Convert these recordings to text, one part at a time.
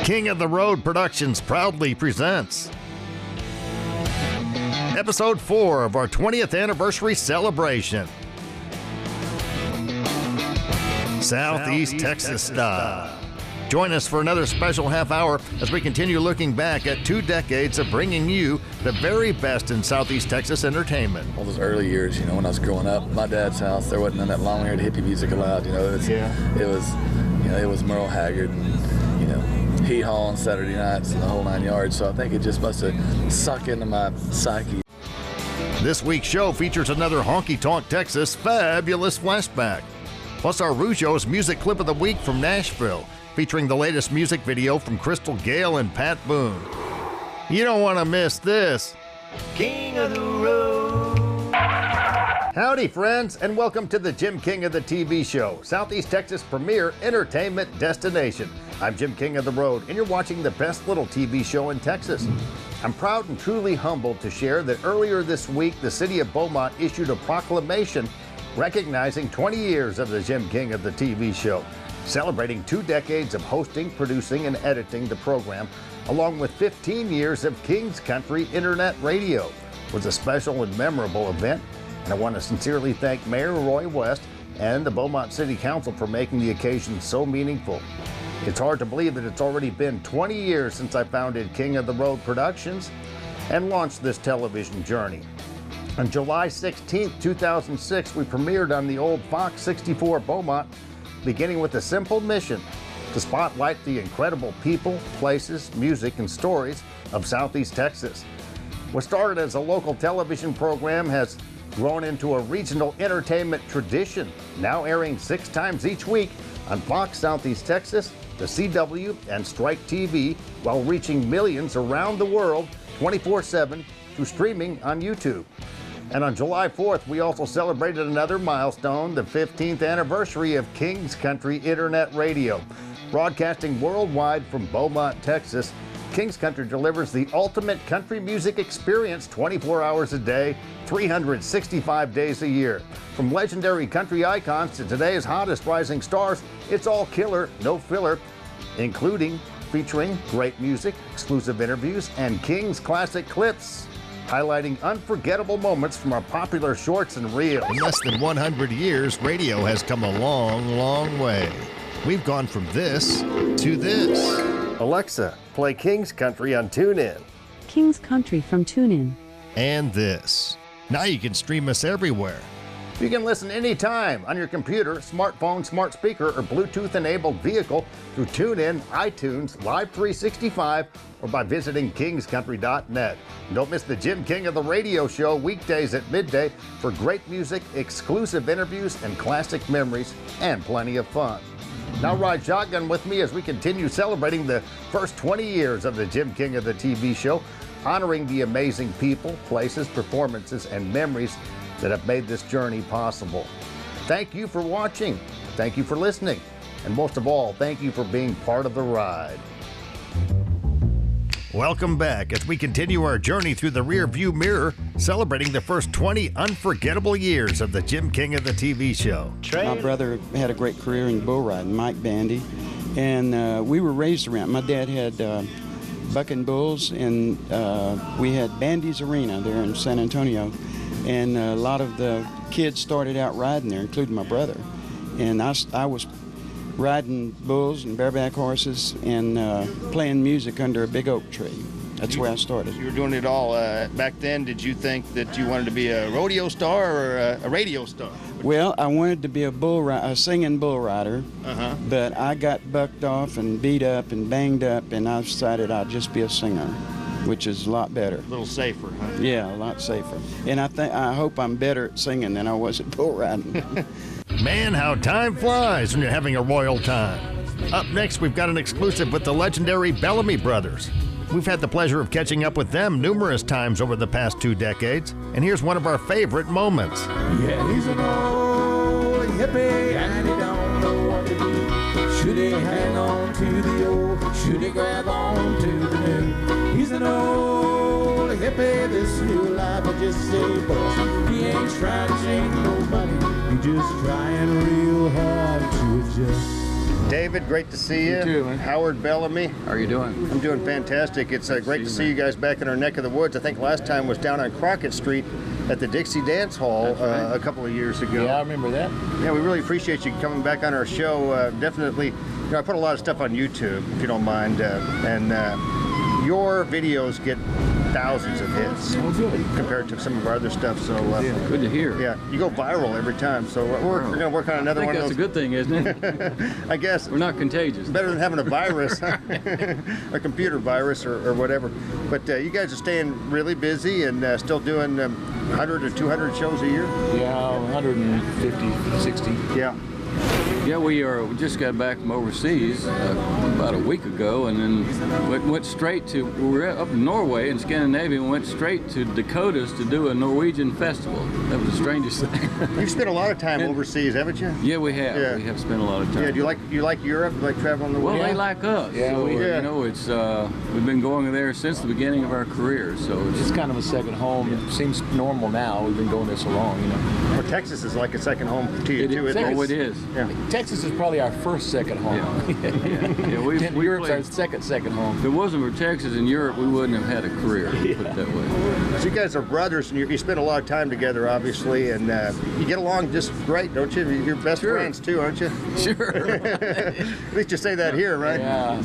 King of the Road Productions proudly presents Episode 4 of our 20th anniversary celebration. Southeast Texas style. Join us for another special half hour as we continue looking back at 2 decades of bringing you the very best in Southeast Texas entertainment. All those early years, when I was growing up, my dad's house, there wasn't none of that long-haired hippie music allowed. It was Merle Haggard and, hee-haw on Saturday nights and the whole 9 yards. So I think it just must have sunk into my psyche. This week's show features another Honky Tonk, Texas fabulous flashback. Plus our Rougeaux music clip of the week from Nashville, featuring the latest music video from Gayle and Boone. You don't want to miss this. King of the Road. Howdy, friends, and welcome to the Jim King of the TV show, Southeast Texas' premier entertainment destination. I'm Jim King of the Road, and you're watching the best little TV show in Texas. I'm proud and truly humbled to share that earlier this week, the city of Beaumont issued a proclamation recognizing 20 years of the Jim King of the TV show, celebrating 2 decades of hosting, producing, and editing the program, along with 15 years of King's Country Internet Radio. It was a special and memorable event, and I want to sincerely thank Mayor Roy West and the Beaumont City Council for making the occasion so meaningful. It's hard to believe that it's already been 20 years since I founded King of the Road Productions and launched this television journey. On July 16, 2006, we premiered on the old Fox 64 Beaumont, beginning with a simple mission to spotlight the incredible people, places, music, and stories of Southeast Texas. What started as a local television program has grown into a regional entertainment tradition, now airing 6 times each week on Fox Southeast Texas, the CW, and Stryk TV, while reaching millions around the world 24/7 through streaming on YouTube. And on July 4th, we also celebrated another milestone, the 15th anniversary of King's Country Internet Radio. Broadcasting worldwide from Beaumont, Texas, King's Country delivers the ultimate country music experience 24 hours a day, 365 days a year. From legendary country icons to today's hottest rising stars, it's all killer, no filler, including featuring great music, exclusive interviews, and King's classic clips, highlighting unforgettable moments from our popular shorts and reels. In less than 100 years, radio has come a long, long way. We've gone from this to this. Alexa, play King's Country on TuneIn. King's Country from TuneIn. And this. Now you can stream us everywhere. You can listen anytime on your computer, smartphone, smart speaker, or Bluetooth-enabled vehicle through TuneIn, iTunes, Live 365, or by visiting kingscountry.net. Don't miss the Jim King of the Radio show weekdays at midday for great music, exclusive interviews, and classic memories, and plenty of fun. Now ride shotgun with me as we continue celebrating the first 20 years of the Jim King of the TV show, honoring the amazing people, places, performances, and memories that have made this journey possible. Thank you for watching, thank you for listening, and most of all, thank you for being part of the ride. Welcome back as we continue our journey through the rear view mirror, celebrating the first 20 unforgettable years of the Jim King of the TV show. My brother had a great career in bull riding, Mike Bandy, and we were raised around. My dad had bucking bulls, and we had Bandy's Arena there in San Antonio, and a lot of the kids started out riding there, including my brother. And I was riding bulls and bareback horses and playing music under a big oak tree. That's where I started. You were doing it all. Back then, did you think that you wanted to be a rodeo star or a radio star? Well, I wanted to be a singing bull rider, but I got bucked off and beat up and banged up, and I decided I'd just be a singer, which is a lot better. A little safer, huh? Yeah, a lot safer. And I hope I'm better at singing than I was at bull riding. Man, how time flies when you're having a royal time. Up next, we've got an exclusive with the legendary Bellamy Brothers. We've had the pleasure of catching up with them numerous times over the past 2 decades, and here's one of our favorite moments. Yeah, he's an old hippie and he don't know what to do. Should he hang on to the old? Should he grab on to the new? He's an old hippie, this new life will just say bust. He ain't trying to change nobody, he just trying real hard to adjust. David, great to see you. You too, man. Howard Bellamy. How are you doing? I'm doing fantastic. It's great to see you guys back in our neck of the woods. I think last time was down on Crockett Street at the Dixie Dance Hall a couple of years ago. Yeah, I remember that. Yeah, we really appreciate you coming back on our show. Definitely, I put a lot of stuff on YouTube, if you don't mind, and your videos get thousands of hits compared to some of our other stuff. So good to hear. Yeah, you go viral every time. So we're going to work on another one of those. That's a good thing, isn't it? I guess. We're not contagious. Better than having a virus, a computer virus or whatever. But you guys are staying really busy and still doing 100 or 200 shows a year? Yeah, 150, 60. Yeah. Yeah, we just got back from overseas about a week ago, and then went straight to, we were up in Norway in Scandinavia, and went straight to Dakotas to do a Norwegian festival. That was the strangest thing. You've spent a lot of time overseas, haven't you? Yeah, we have. Yeah. We have spent a lot of time. Yeah, do you like Europe? Do you like traveling the world? Well, they like us. Yeah, so, yeah. You know, it's we've been going there since the beginning of our career, so it's kind of a second home. It seems normal now. We've been going there so long, you know. Well, Texas is like a second home to you too, isn't it? Oh, it is. Yeah. Texas is probably our first second home. Yeah. Europe's our second home. If it wasn't for Texas and Europe, we wouldn't have had a career, put it that way. So you guys are brothers, and you spend a lot of time together, obviously, and you get along just great, don't you? You're best friends too, aren't you? Sure. At least you say that here, right? Yeah.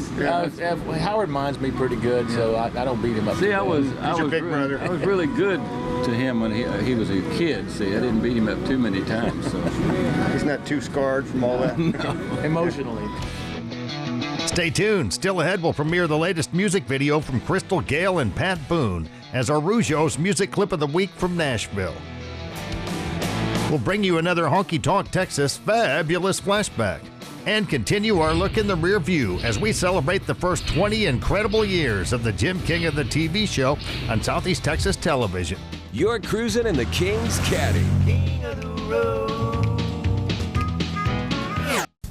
Howard minds me pretty good, so I don't beat him up. See, I was brother. I was really good to him when he was a kid. See, I didn't beat him up too many times. So he's not too scarred from all that. No. Emotionally. Stay tuned. Still ahead, we'll premiere the latest music video from Crystal, Gayle, and Pat Boone as our Rougeaux's music clip of the week from Nashville. We'll bring you another Honky Tonk Texas fabulous flashback and continue our look in the rear view as we celebrate the first 20 incredible years of the Jim King of the TV show on Southeast Texas television. You're cruising in the King's Caddy. King of the Road.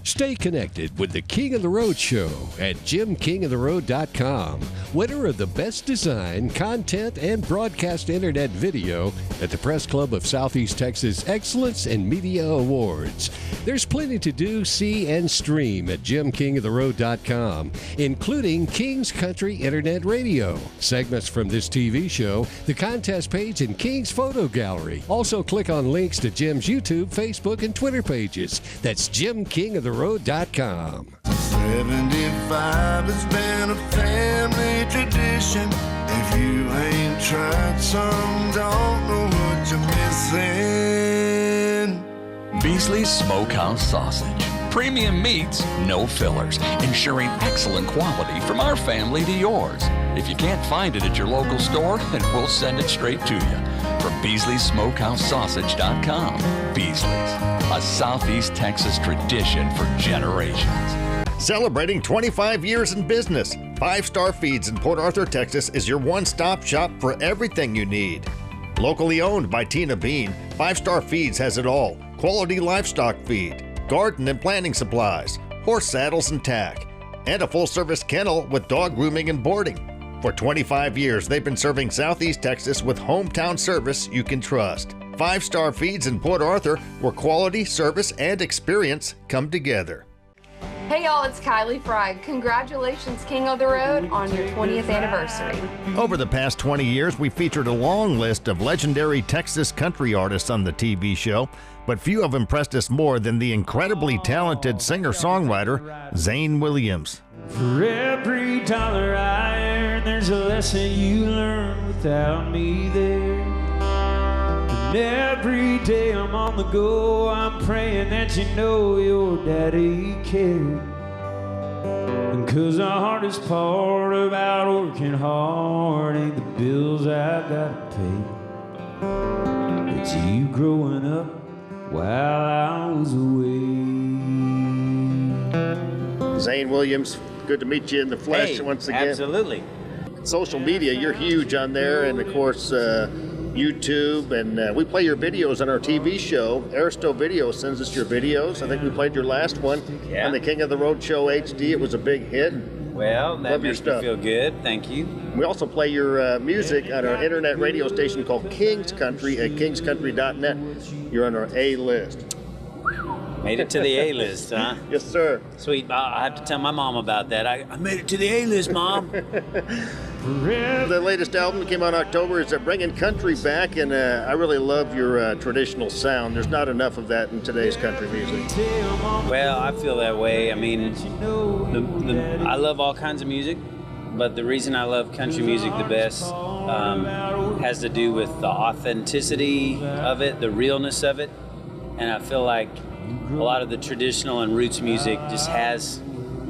Stay connected with the King of the Road show at JimKingofTheRoad.com. Winner of the Best Design, Content, and Broadcast Internet Video at the Press Club of Southeast Texas Excellence in Media Awards. There's plenty to do, see, and stream at JimKingofTheRoad.com, including King's Country Internet Radio, segments from this TV show, the contest page, and King's Photo Gallery. Also, click on links to Jim's YouTube, Facebook, and Twitter pages. That's JimKingofTheRoad.com. 75 has been a family tradition. If you ain't tried some, don't know what you're missing. Beasley's Smokehouse Sausage. Premium meats, no fillers, ensuring excellent quality from our family to yours. If you can't find it at your local store, then we'll send it straight to you. From Beasley'sSmokehouseSausage.com. Beasley's, a Southeast Texas tradition for generations. Celebrating 25 years in business, 5 Star Feeds in Port Arthur, Texas is your one-stop shop for everything you need. Locally owned by Tina Bean, 5 Star Feeds has it all. Quality livestock feed, garden and planting supplies, horse saddles and tack, and a full-service kennel with dog grooming and boarding. For 25 years, they've been serving Southeast Texas with hometown service you can trust. 5 Star Feeds in Port Arthur, where quality, service, and experience come together. Hey y'all, it's Kylie Fry. Congratulations, King of the Road, on your 20th anniversary. Over the past 20 years, we featured a long list of legendary Texas country artists on the TV show, but few have impressed us more than the incredibly talented singer-songwriter, Zane Williams. For every dollar I earn, there's a lesson you learn without me there. And every day I'm on the go, I'm praying that you know your daddy cared. And 'cause the hardest part about working hard ain't the bills I gotta pay. It's you growing up while I was away. Zane Williams, good to meet you in the flesh once again. Absolutely. Social media, you're huge on there, and of course YouTube, and we play your videos on our TV show. Aristo Video sends us your videos. I think we played your last one on the King of the Road Show HD. It was a big hit. Well, that Love your makes me stuff. feel good. Thank you. We also play your music on our internet radio station called King's Country at kingscountry.net. You're on our A list. Made it to the A-list, huh? Yes, sir. Sweet. I have to tell my mom about that. I made it to the A-list, Mom. The latest album that came out in October is Bringing Country Back, and I really love your traditional sound. There's not enough of that in today's country music. Well, I feel that way. I mean, I love all kinds of music, but the reason I love country music the best has to do with the authenticity of it, the realness of it, and I feel like a lot of the traditional and roots music just has,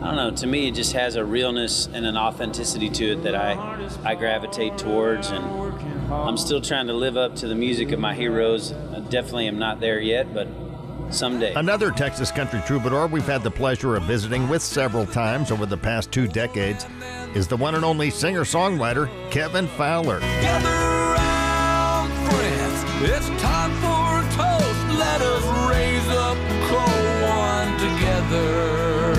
I don't know, to me it just has a realness and an authenticity to it that I gravitate towards, and I'm still trying to live up to the music of my heroes. I definitely am not there yet, but someday. Another Texas country troubadour we've had the pleasure of visiting with several times over the past 2 decades is the one and only singer-songwriter Kevin Fowler. Gather round, friends, it's time for a toast. Let us raise up cold one together.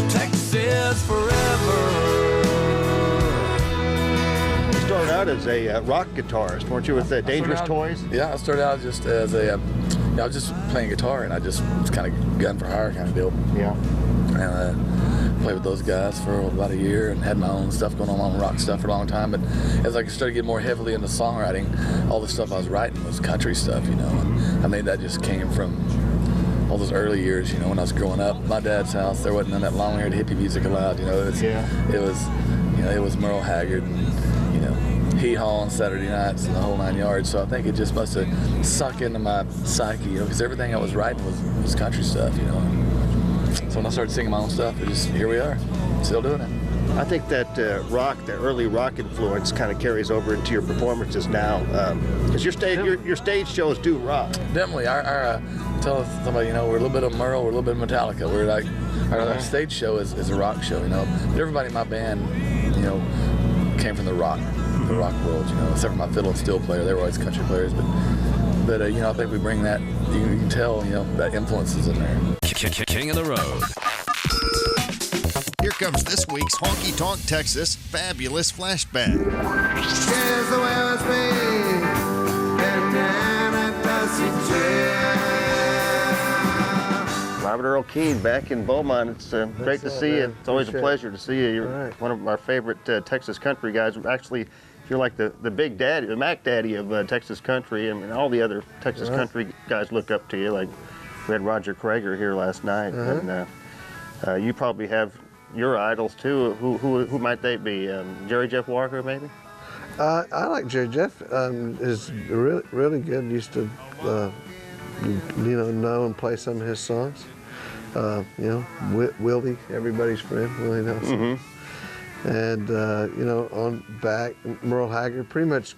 Texas forever. You started out as a rock guitarist, weren't you, with Dangerous Toys? Yeah, I started out just as I was just playing guitar, and I just was kind of gun for hire kind of deal. Yeah. And played with those guys for about a year and had my own stuff going on rock stuff for a long time. But as I started getting more heavily into songwriting, all the stuff I was writing was country stuff, you know. And I mean, that just came from all those early years, you know, when I was growing up. My dad's house, there wasn't none of that long-haired hippie music allowed, you know. It was Merle Haggard and, you know, hee-haw on Saturday nights and the whole 9 yards. So I think it just must have sucked into my psyche, you know, because everything I was writing was country stuff, you know. So when I started singing my own stuff, here we are, still doing it. I think that the early rock influence kind of carries over into your performances now. Because your stage shows do rock. Definitely. Our tell somebody, you know, we're a little bit of Merle, we're a little bit of Metallica. We're like, our stage show is a rock show, you know. But everybody in my band, you know, came from the rock world, you know, except for my fiddle and steel player. They were always country players, but you know, I think we bring that, you can tell, you know, that influence is in there. King of the Road. Here comes this week's Honky Tonk Texas Fabulous Flashback. Here's the way it's been, and then it doesn't change. Robert Earl Keen back in Beaumont. It's great to see you. It's always a pleasure to see you. You're one of our favorite Texas country guys. Actually, you're like the big daddy, the Mac Daddy of Texas country, and all the other Texas country guys look up to you. Like we had Roger Crager here last night, and you probably have your idols too. Who might they be? Jerry Jeff Walker, maybe? I like Jerry Jeff. Is really good. Used to know and play some of his songs. You know, Willie, everybody's friend, Willie Nelson. And you know, on back, Merle Haggard, pretty much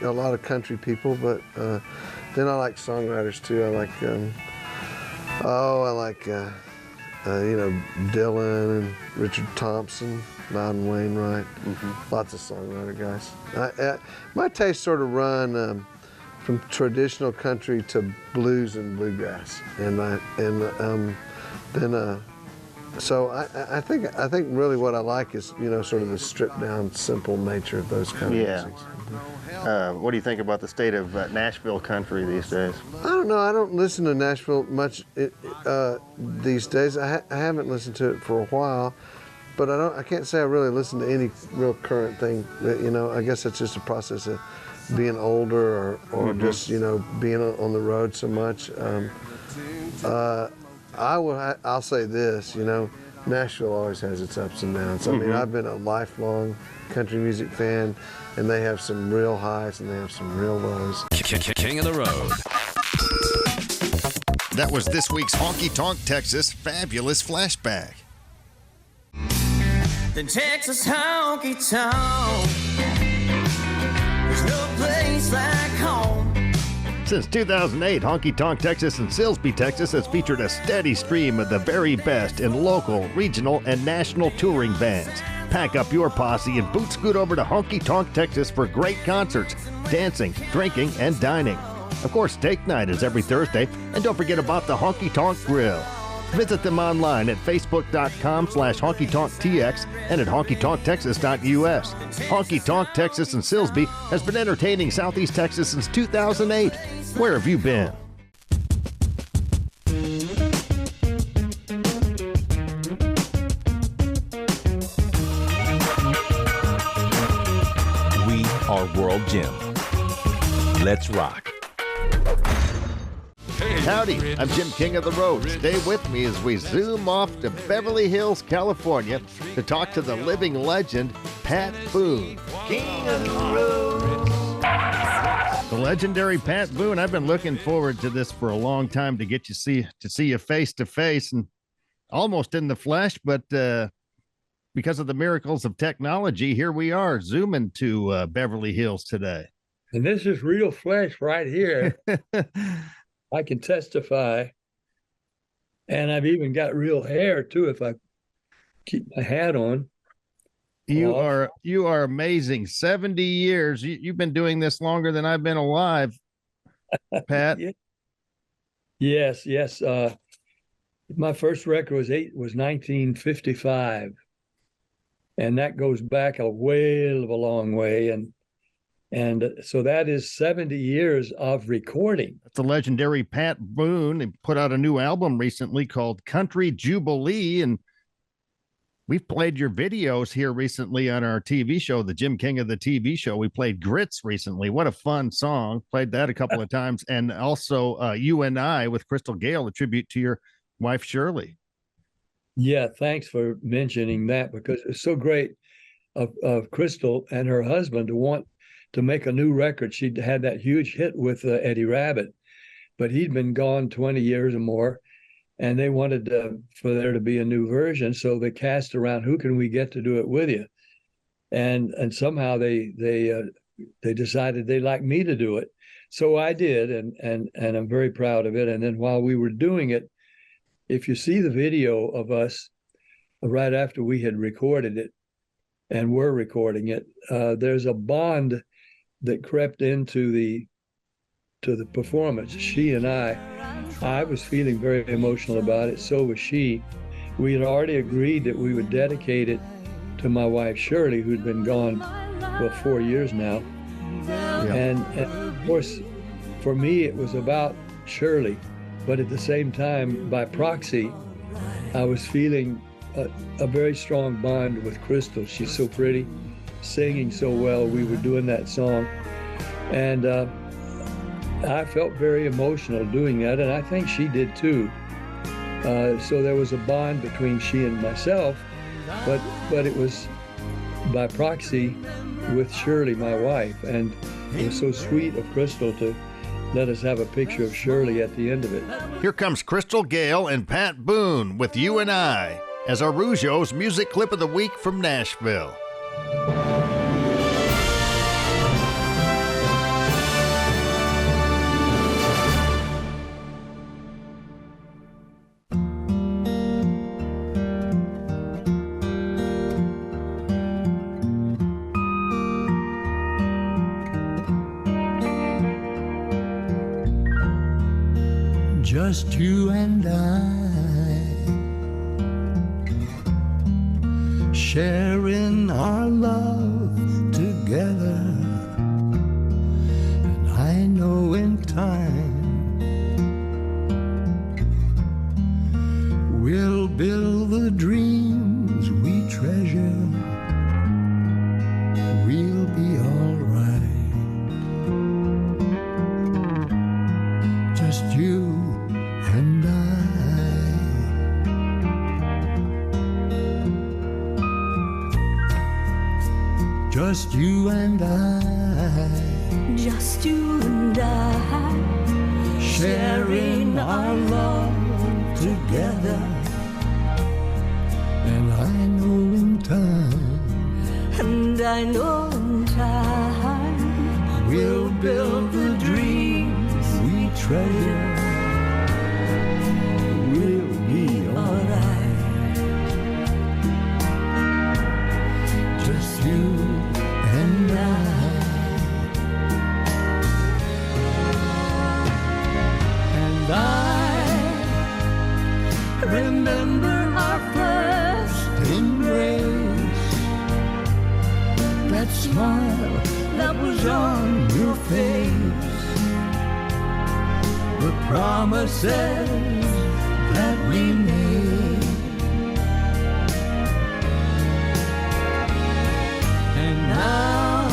a lot of country people, but then I like songwriters too. I like you know, Dylan and Richard Thompson, Loudon Wainwright, lots of songwriter guys. My tastes sort of run from traditional country to blues and bluegrass, so I think really what I like is, you know, sort of the stripped down, simple nature of those kind of music. What do you think about the state of Nashville country these days? I don't know. I don't listen to Nashville much these days. I haven't listened to it for a while, but I can't say I really listen to any real current thing. You know, I guess it's just a process of being older or just, you know, being on the road so much. I'll say this, you know, Nashville always has its ups and downs. I mean, I've been a lifelong country music fan, and they have some real highs and they have some real lows. King of the Road. That was this week's Honky Tonk Texas Fabulous Flashback. The Texas honky tonk. There's no place like home. Since 2008, Honky Tonk Texas and Silsbee, Texas has featured a steady stream of the very best in local, regional, and national touring bands. Pack up your posse and boot scoot over to Honky Tonk Texas for great concerts, dancing, drinking, and dining. Of course, steak night is every Thursday, and don't forget about the Honky Tonk Grill. Visit them online at facebook.com/honkytonktx and at honkytonktexas.us. Honky Tonk Texas and Silsbee has been entertaining Southeast Texas since 2008. Where have you been? our world gym. Let's rock. Howdy, I'm Jim King of the Road. Stay with me as we zoom off to Beverly Hills, California to talk to the living legend, Pat Boone. King of the Road. The legendary Pat Boone. I've been looking forward to this for a long time to get to see you face to face and almost in the flesh, but because of the miracles of technology, here we are zooming to Beverly Hills today. And this is real flesh right here. I can testify. And I've even got real hair too if I keep my hat on. You are amazing. 70 years. You've been doing this longer than I've been alive, Pat. Yes. My first record was 1955. And that goes back a whale of a long way. And so that is 70 years of recording. That's the legendary Pat Boone. He put out a new album recently called Country Jubilee. And we've played your videos here recently on our TV show, the Jim King of the TV show. We played Grits recently. What a fun song. Played that a couple of times. And also You and I with Crystal Gayle, a tribute to your wife, Shirley. Yeah, thanks for mentioning that because it's so great of Crystal and her husband to want to make a new record. She'd had that huge hit with Eddie Rabbitt, but he'd been gone 20 years or more, and they wanted for there to be a new version. So they cast around, who can we get to do it with you? And somehow they decided they'd like me to do it. So I did, and I'm very proud of it. And then while we were doing it, if you see the video of us right after we had recorded it and were recording it, there's a bond that crept into the performance. She and I was feeling very emotional about it. So was she. We had already agreed that we would dedicate it to my wife, Shirley, who'd been gone for 4 years now. Yeah. And of course, for me, it was about Shirley. But at the same time, by proxy, I was feeling a very strong bond with Crystal. She's so pretty, singing so well. We were doing that song. And I felt very emotional doing that, and I think she did too. So there was a bond between she and myself, but it was by proxy with Shirley, my wife. And it was so sweet of Crystal to let us have a picture of Shirley at the end of it. Here comes Crystal Gayle and Pat Boone with You and I as our Rougeau's music clip of the week from Nashville. Just you and I, sharing our love together. And I know in time we'll build the dreams we treasure. We'll be all right. Just you and I. Just you and I. Just you and I. Sharing our love together. And I know in time. And I know in time. We'll build the dreams we treasure. Just you and I. And I remember our first embrace. That smile that was on your face. The promises that we made. And now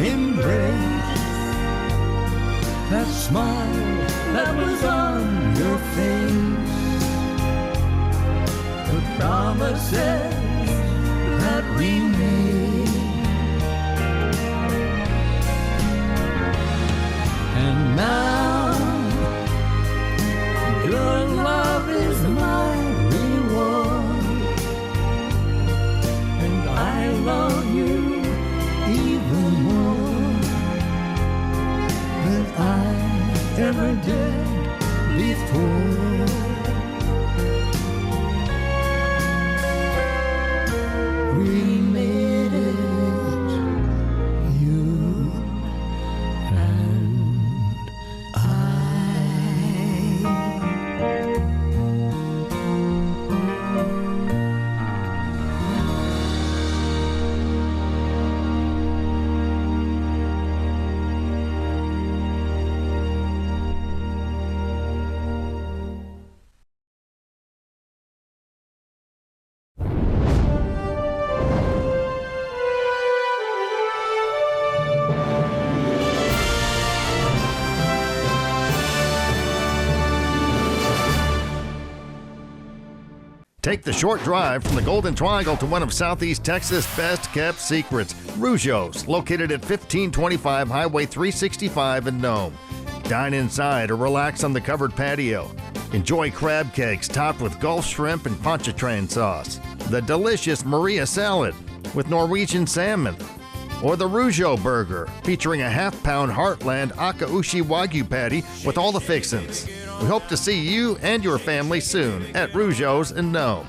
embrace, that smile that was on your face, the promises that we made, and now your love is my reward, and I love you even more than I ever did before. We made it, you and Take the short drive from the Golden Triangle to one of Southeast Texas' best-kept secrets, Rougeaux, located at 1525 Highway 365 in Nome. Dine inside or relax on the covered patio. Enjoy crab cakes topped with Gulf shrimp and pontchartrain sauce. The delicious Maria salad with Norwegian salmon. Or the Rougeaux burger, featuring a half-pound Heartland Akaushi Wagyu patty with all the fixins. We hope to see you and your family soon at Rougeaux's in Nome.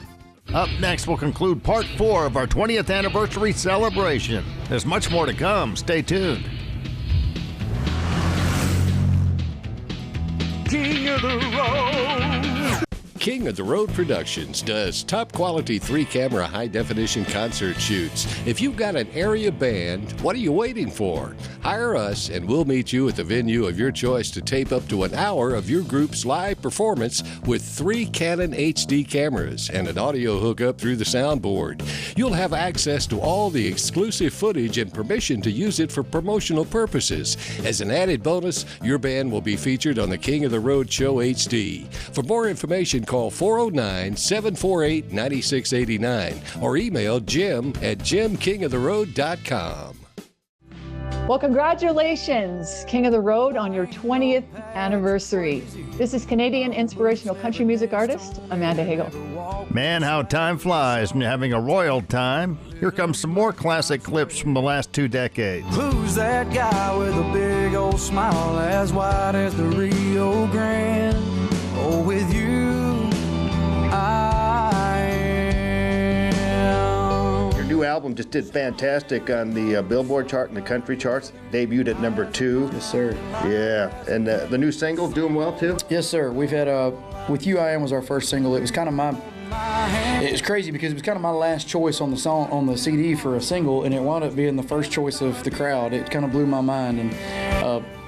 Up next, we'll conclude part 4 of our 20th anniversary celebration. There's much more to come. Stay tuned. King of the Road. King of the Road Productions does top quality 3-camera high definition concert shoots. If you've got an area band, what are you waiting for? Hire us and we'll meet you at the venue of your choice to tape up to an hour of your group's live performance with 3 Canon HD cameras and an audio hookup through the soundboard. You'll have access to all the exclusive footage and permission to use it for promotional purposes. As an added bonus, your band will be featured on the King of the Road Show HD. For more information, call 409-748-9689 or email jim@jimkingoftheroad.com. Well, congratulations, King of the Road, on your 20th anniversary. This is Canadian inspirational country music artist, Amanda Hagel. Man, how time flies when you're having a royal time. Here comes some more classic clips from the last 2 decades. Who's that guy with a big old smile as wide as the Rio Grande? Oh, with you I am. Your new album just did fantastic on the Billboard chart and the country charts. Debuted at number 2. Yes, sir. Yeah, and the new single doing well too? Yes, sir. We've had With You I Am was our first single. It was kind of it was crazy because it was kind of my last choice on the song, on the CD for a single, and it wound up being the first choice of the crowd. It kind of blew my mind, and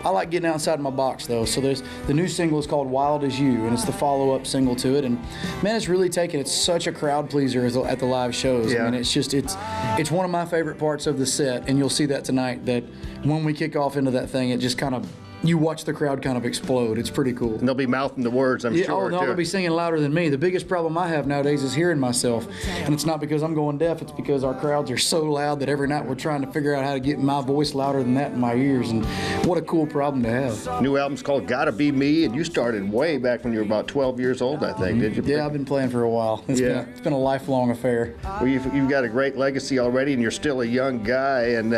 I like getting outside my box though. So the new single is called Wild As You, and it's the follow-up single to it. And man, it's really taken. It's such a crowd pleaser at the live shows. Yeah. I mean, it's one of my favorite parts of the set, and you'll see that tonight. That when we kick off into that thing, it just kind of, you watch the crowd kind of explode. It's pretty cool. And they'll be mouthing the words, I'm sure. Oh, they'll be singing louder than me. The biggest problem I have nowadays is hearing myself. And it's not because I'm going deaf, it's because our crowds are so loud that every night we're trying to figure out how to get my voice louder than that in my ears. And what a cool problem to have. New album's called Gotta Be Me, and you started way back when you were about 12 years old, I think, did you? Yeah, I've been playing for a while. It's been a lifelong affair. Well, you've got a great legacy already, and you're still a young guy. And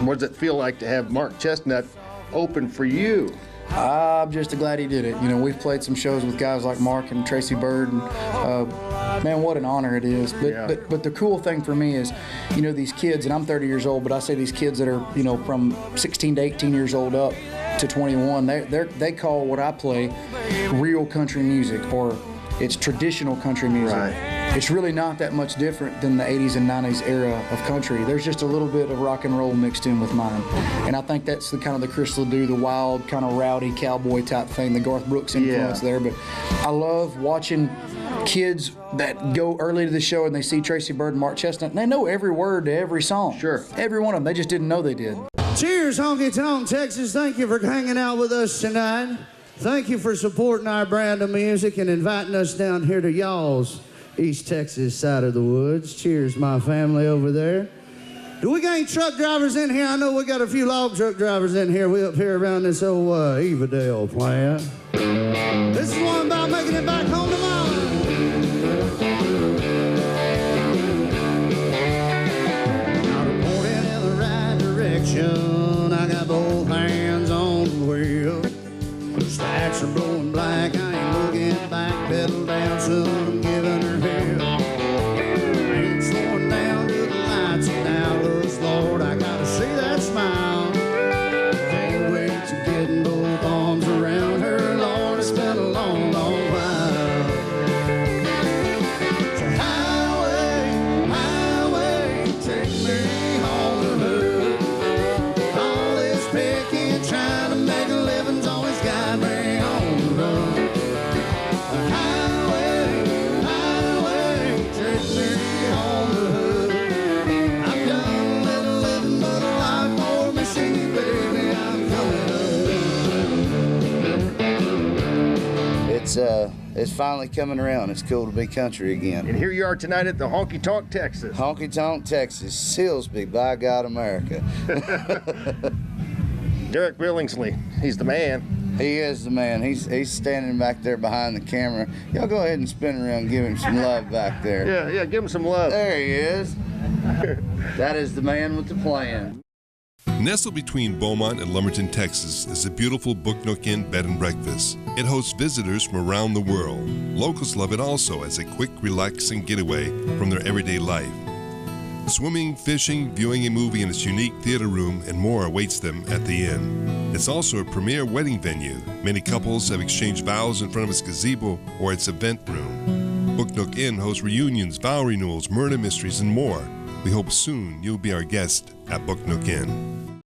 what does it feel like to have Mark Chestnut open for you? I'm just glad he did it. You know, we've played some shows with guys like Mark and Tracy Byrd, and man, what an honor it is. But the cool thing for me is, you know, these kids, and I'm 30 years old, but I say these kids that are, you know, from 16 to 18 years old up to 21, they call what I play real country music, or it's traditional country music. Right. It's really not that much different than the 80s and 90s era of country. There's just a little bit of rock and roll mixed in with mine. And I think that's the kind of the Chris Ledoux, the wild, kind of rowdy cowboy type thing, the Garth Brooks influence there. But I love watching kids that go early to the show and they see Tracy Byrd and Mark Chestnut, and they know every word to every song. Sure. Every one of them. They just didn't know they did. Cheers, Honky Tonk, Texas. Thank you for hanging out with us tonight. Thank you for supporting our brand of music and inviting us down here to y'all's East Texas side of the woods. Cheers, my family over there. Do we got any truck drivers in here? I know we got a few log truck drivers in here. We up here around this old Evadale plant. This is one about making it back home to mama. Now to point in the right direction, I got both hands on the wheel. Stacks are blowing black, I ain't looking back, pedal down, son, I'm giving her hell. Ain't slowing down to the lights and now, Lord, I gotta see that smile. Can't wait to get both arms around her, Lord, it's been a long, long while. So highway, take me home to her. All this picking, trying to make a living's always got me on the run. Highway, take me home to her. I've done little living, but a lot more machine, baby, I'm coming up. It's finally coming around. It's cool to be country again. And here you are tonight at the Honky Tonk, Texas. Honky Tonk, Texas. Silsby, by God, America. Derek Billingsley, he's the man. He is the man. He's standing back there behind the camera. Y'all go ahead and spin around and give him some love back there. Yeah, give him some love. There he is. That is the man with the plan. Nestled between Beaumont and Lumberton, Texas, is the beautiful Book Nook Inn Bed and Breakfast. It hosts visitors from around the world. Locals love it also as a quick, relaxing getaway from their everyday life. Swimming, fishing, viewing a movie in its unique theater room, and more awaits them at the inn. It's also a premier wedding venue. Many couples have exchanged vows in front of its gazebo or its event room. Book Nook Inn hosts reunions, vow renewals, murder mysteries, and more. We hope soon you'll be our guest at Book Nook Inn.